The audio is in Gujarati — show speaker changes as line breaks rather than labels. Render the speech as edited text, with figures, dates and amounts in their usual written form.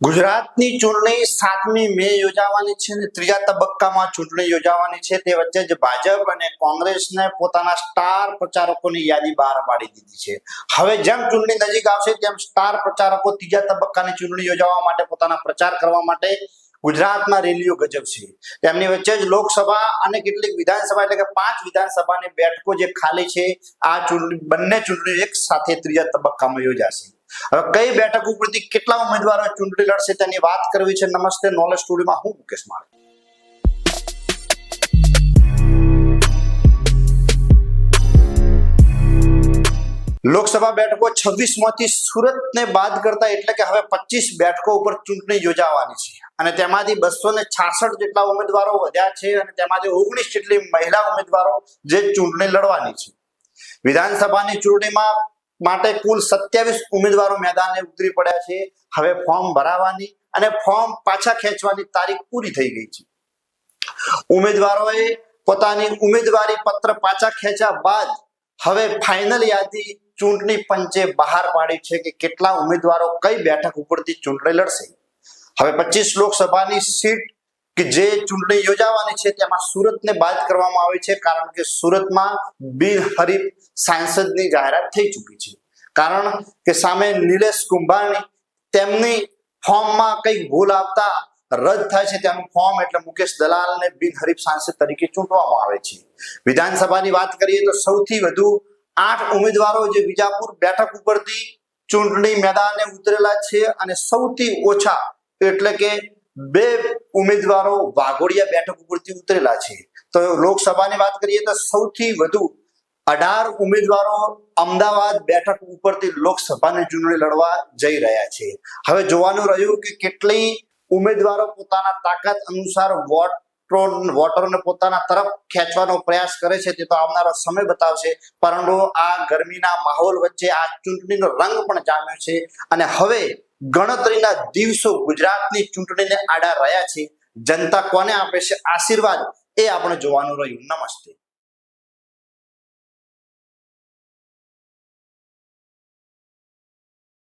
ગુજરાતની ચૂંટણી 7મી મે યોજાવાની છે અને ત્રીજા તબક્કામાં ચૂંટણી યોજાવાની છે. તે વચ્ચે જ ભાજપ અને કોંગ્રેસને પોતાના સ્ટાર પ્રચારકોની યાદી બહાર પાડી દીધી છે. હવે જેમ ચૂંટણી નજીક આવશે તેમ સ્ટાર પ્રચારકો ત્રીજા તબક્કાની ચૂંટણી યોજવા માટે પોતાના પ્રચાર કરવા માટે ગુજરાતમાં રેલીઓ ગજવશે. તેમની વચ્ચે જ લોકસભા અને કેટલીક વિધાનસભા એટલે કે 5 વિધાનસભાની બેઠકો જે ખાલી છે આ બંને ચૂંટણીઓ એક સાથે ત્રીજા તબક્કામાં યોજાશે. હવે કઈ બેઠક ઉપરથી કેટલા ઉમેદવારો ચૂંટણી લડશે તેની વાત કરવી છે. નમસ્તે, નોલેજ સ્ટુડિયોમાં હું મુકેશ માળી. લોકસભા બેઠકો 26 માંથી સુરતને બાદ કરતા એટલે કે હવે 25 બેઠકો ઉપર ચૂંટણી યોજાવાની છે અને તેમાંથી 266 જેટલા ઉમેદવારો વધ્યા છે અને તેમાંથી 19 જેટલી મહિલા ઉમેદવારો જે ચૂંટણી લડવાની છે. વિધાનસભાની ચૂંટણીમાં માટે કુલ 27 ઉમેદવારો મેદાને ઉતરી પડ્યા છે. હવે ફોર્મ ભરાવાની અને ફોર્મ પાછા ખેંચવાની તારીખ પૂરી થઈ ગઈ છે. ઉમેદવારોએ પોતાની ઉમેદવારી પત્ર પાછા ખેંચ્યા બાદ હવે ફાઇનલ યાદી ચૂંટણી પંચે બહાર પાડી છે કે કેટલા ઉમેદવારો કઈ બેઠક ઉપરથી ચૂંટણી લડશે. હવે 25 લોકસભાની સીટ કે જે ચૂંટણી યોજાવાની છે તેમાં સુરતને બાદ કરવામાં આવી છે કારણ કે સુરતમાં બિનહરીફ સાંસદની જાહેરાત થઈ ચૂકી છે. કારણ કે સામે નિલેશ કુંભાણી તેમની ફોર્મમાં કંઈક ભૂલ આવતા રદ થાય છે તેનું ફોર્મ એટલે મુકેશ દલાલને બિનહરીફ સાંસદ તરીકે ચૂંટવામાં આવે છે. વિધાનસભાની વાત કરીએ તો સૌથી વધુ 8 ઉમેદવારો જે વિજાપુર બેઠક ઉપરથી ચૂંટણી મેદાને ઉતરેલા છે અને સૌથી ઓછા એટલે કે 2 ઉમેદવારો વાઘોડિયા બેઠક ઉપરથી ઉતરેલા છે. તો લોકસભાની વાત કરીએ તો સૌથી વધુ 18 ઉમેદવારો અમદાવાદ બેઠક ઉપરથી લોકસભાની ચૂંટણી લડવા જઈ રહ્યા છે. હવે જોવાનું રહ્યું કે કેટલી ઉમેદવારો પોતાના તાકાત અનુસાર વોટરોને પોતાના તરફ ખેંચવાનો પ્રયાસ કરે છે તે તો આવનારો સમય બતાવશે. પરંતુ આ ગરમીના માહોલ વચ્ચે આ ચૂંટણીનો રંગ પણ જામ્યો છે અને હવે ગણતરીના દિવસો ગુજરાતની ચૂંટણીને આડા રહ્યા છે. જનતા કોને આપે છે આશીર્વાદ એ આપણે જોવાનું રહ્યું. નમસ્તે.